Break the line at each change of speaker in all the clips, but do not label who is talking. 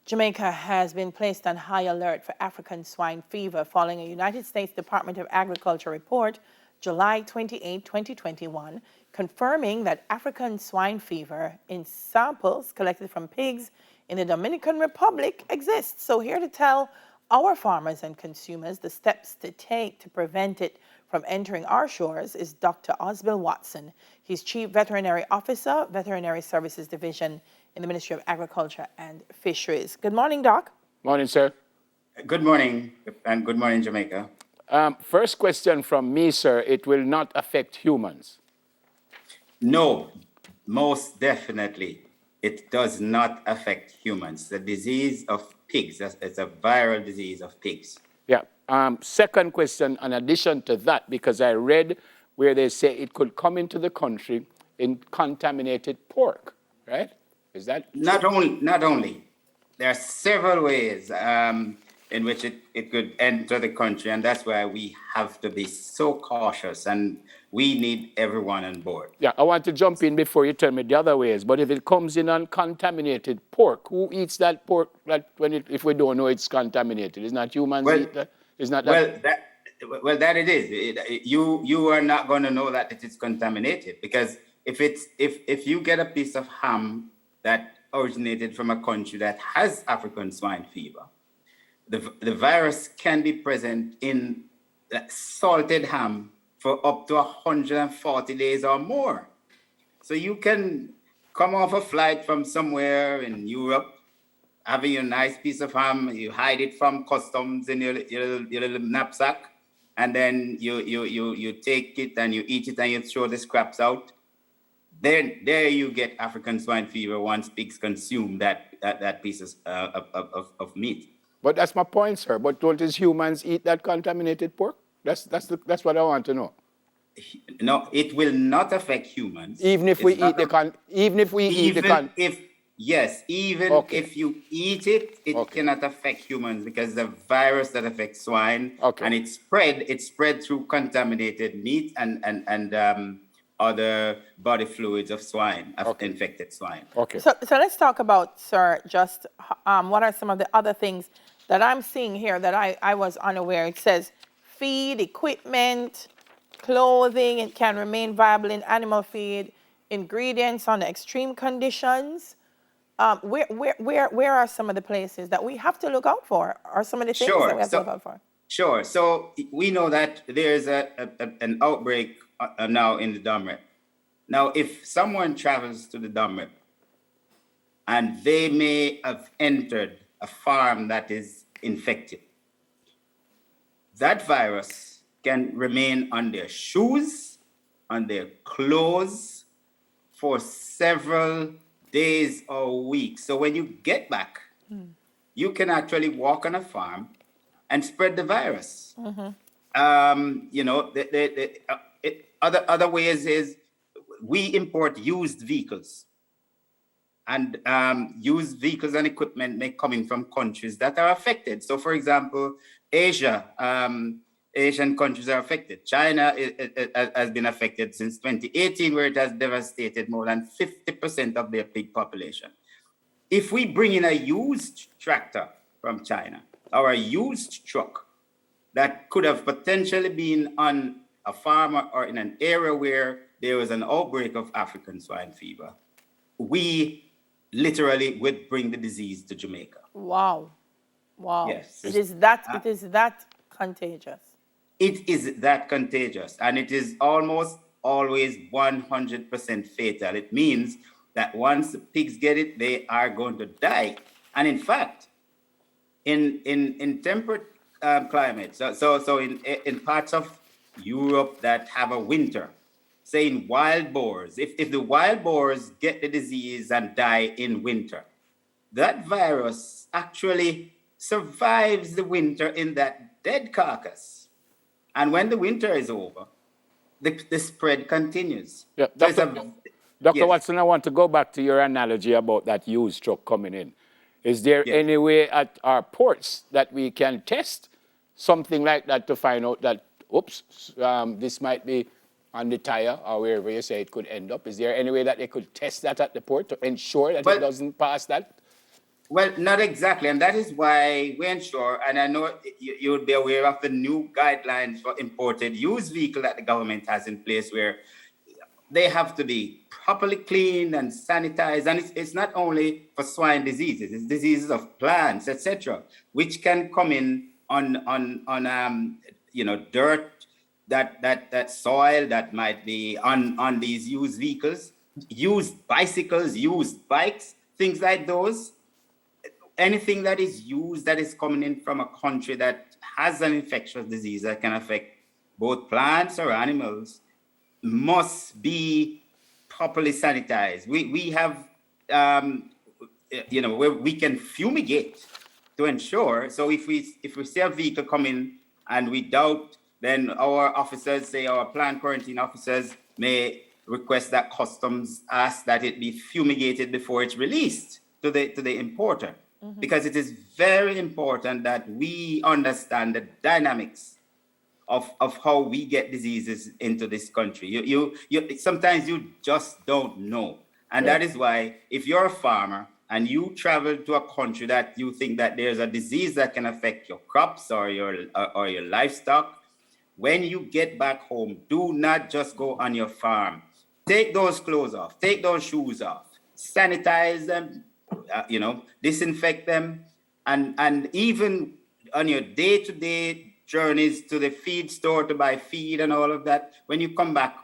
Jamaica has been placed on high alert for African swine fever following a United States Department of Agriculture report, July 28, 2021, confirming that African swine fever in samples collected from pigs in the Dominican Republic exists. So here to tell our farmers and consumers the steps to take to prevent it from entering our shores is Dr. Osbill Watson. He's Chief Veterinary Officer, Veterinary Services Division in the Ministry of Agriculture and Fisheries. Good morning, Doc.
Morning, sir.
Good morning, and good morning, Jamaica.
First question from me, sir. It will not affect humans.
No, most definitely, it does not affect humans. The disease of pigs, it's a viral disease of pigs.
Yeah. Second question, in addition to that, because I read where they say it could come into the country in contaminated pork, right? Is that
true? Not only. There are several ways in which it could enter the country, and that's why we have to be so cautious, and we need everyone on board.
Yeah, I want to jump in before you tell me the other ways, but if it comes in uncontaminated pork, who eats that pork if we don't know it's contaminated? It's not humans eat that? It's not that?
That it is. You are not going to know that it is contaminated, because if you get a piece of ham that originated from a country that has African swine fever, the virus can be present in salted ham for up to 140 days or more. So you can come off a flight from somewhere in Europe, having a nice piece of ham, you hide it from customs in your little knapsack, and then you take it and you eat it and you throw the scraps out. Then there you get African swine fever once pigs consume that piece of meat.
But that's my point, sir. But don't these humans eat that contaminated pork? That's what I want to know.
No, it will not affect humans.
Even if we eat
if you eat it, it cannot affect humans, because the virus that affects swine, and it's spread through contaminated meat and other body fluids of swine, infected swine.
Okay.
So let's talk about, sir, just what are some of the other things that I'm seeing here that I was unaware. It says feed, equipment, clothing, it can remain viable in animal feed, ingredients under extreme conditions. Where are some of the places that we have to look out for? Are some of the things that we have to look out for?
Sure. So we know that there's an outbreak now in the Domrep. Now, if someone travels to the Domrep and they may have entered a farm that is infected, that virus can remain on their shoes, on their clothes for several days or weeks. So when you get back, you can actually walk on a farm and spread the virus. Other ways is we import used vehicles, and used vehicles and equipment may come in from countries that are affected. So, for example, Asian countries are affected. China has been affected since 2018, where it has devastated more than 50% of their pig population. If we bring in a used tractor from China or a used truck that could have potentially been on a farm or in an area where there was an outbreak of African swine fever, we literally would bring the disease to Jamaica.
Wow.
Yes.
It is that contagious.
It is that contagious, and it is almost always 100% fatal. It means that once the pigs get it, they are going to die. And in fact, in temperate climates, so in parts of Europe that have a winter, say in wild boars, if the wild boars get the disease and die in winter, that virus actually survives the winter in that dead carcass. And when the winter is over, the spread continues.
Yeah, Dr. Watson, I want to go back to your analogy about that used truck coming in. Is there any way at our ports that we can test something like that to find out that, this might be on the tire or wherever you say it could end up? Is there any way that they could test that at the port to ensure that it doesn't pass that?
Well, not exactly, and that is why we ensure, and I know you would be aware of the new guidelines for imported used vehicle that the government has in place, where they have to be properly cleaned and sanitized. And it's not only for swine diseases, it's diseases of plants, etc., which can come in on dirt, that soil that might be on these used vehicles, used bicycles, used bikes, things like those. Anything that is used that is coming in from a country that has an infectious disease that can affect both plants or animals must be properly sanitized. We have, where we can fumigate to ensure. So if we see a vehicle coming and we doubt, then our officers, say our plant quarantine officers, may request that customs ask that it be fumigated before it's released to the importer. Mm-hmm. Because it is very important that we understand the dynamics of how we get diseases into this country. You sometimes you just don't know. And that is why if you're a farmer and you travel to a country that you think that there's a disease that can affect your crops or your livestock, when you get back home, do not just go on your farm. Take those clothes off, take those shoes off, sanitize them, disinfect them, and even on your day-to-day journeys to the feed store to buy feed and all of that, when you come back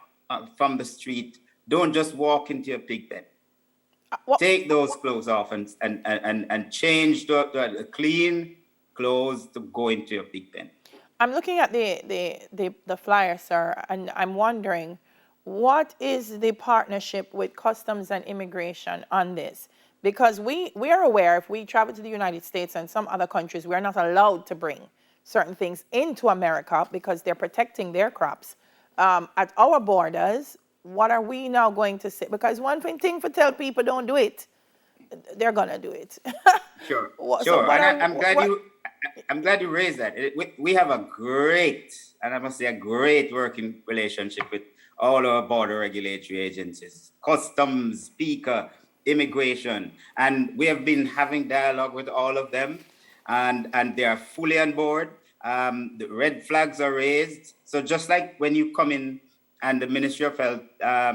from the street, don't just walk into your pig pen. Take those clothes off and change to clean clothes to go into your pig pen.
I'm looking at the flyer, sir, and I'm wondering, what is the partnership with Customs and Immigration on this? Because we are aware if we travel to the United States and some other countries, we're not allowed to bring certain things into America because they're protecting their crops. At our borders, what are we now going to say? Because one thing for tell people don't do it, they're gonna do it.
Sure, sure. I'm glad you raised that. We have a great, and I must say a great working relationship with all our border regulatory agencies, Customs, PICA, Immigration, and we have been having dialogue with all of them, and they are fully on board. The red flags are raised. So just like when you come in and the Ministry of Health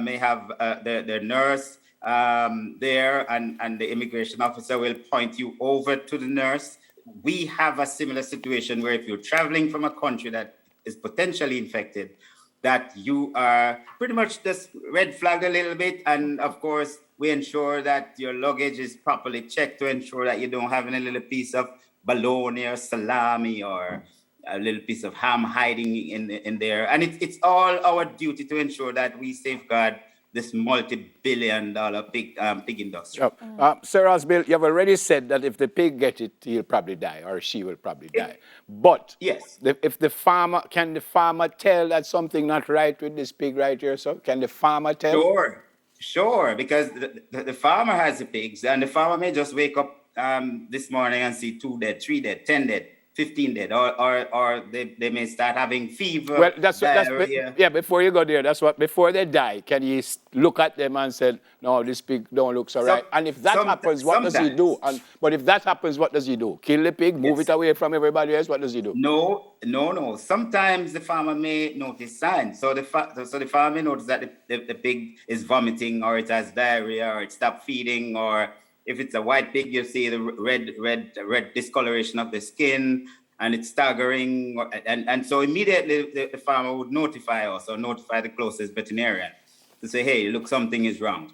may have the nurse there and the immigration officer will point you over to the nurse, we have a similar situation where if you're traveling from a country that is potentially infected, that you are pretty much just red flagged a little bit. And of course, we ensure that your luggage is properly checked to ensure that you don't have any little piece of bologna or salami or a little piece of ham hiding in there. And it's all our duty to ensure that we safeguard this multi-billion-dollar pig industry.
Sir Osbill, you have already said that if the pig gets it, he'll probably die, or she will probably die. But
yes,
if the farmer, can the farmer tell that something not right with this pig right here? So can the farmer tell?
Sure, because the farmer has the pigs, and the farmer may just wake up this morning and see 2 dead, 3 dead, 10 dead, 15 dead, or they may start having fever.
Well, before you go there, before they die, can you look at them and say, no, this pig don't look so right? And if that happens, what does he do? But if that happens, what does he do? Kill the pig, move it away from everybody else? What does he do?
No. Sometimes the farmer may notice signs. So the farmer may notice that the pig is vomiting, or it has diarrhea, or it stopped feeding, or if it's a white pig, you see the red discoloration of the skin, and it's staggering. And so immediately the farmer would notify us or notify the closest veterinarian to say, hey, look, something is wrong.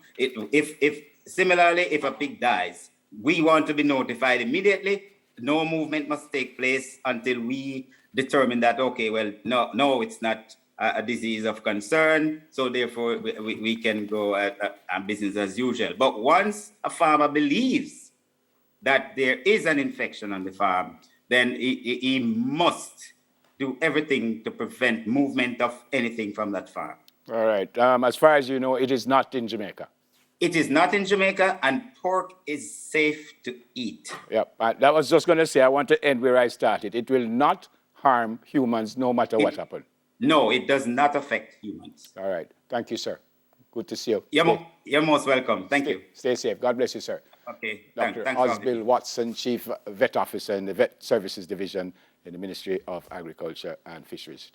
Similarly, if a pig dies, we want to be notified immediately. No movement must take place until we determine that, okay, well, no, it's not a disease of concern, so therefore we can go at business as usual. But once a farmer believes that there is an infection on the farm, then he must do everything to prevent movement of anything from that farm.
All right. As far as you know, it is not in Jamaica.
It is not in Jamaica, and pork is safe to eat.
Yep. That was just going to say, I want to end where I started. It will not harm humans no matter what happens.
No, it does not affect humans.
All right. Thank you, sir. Good to see you.
You're most welcome. Thank you.
Stay safe. God bless you, sir.
Okay.
Dr.
Thanks,
Osbill Watson, Chief Vet Officer in the Vet Services Division in the Ministry of Agriculture and Fisheries.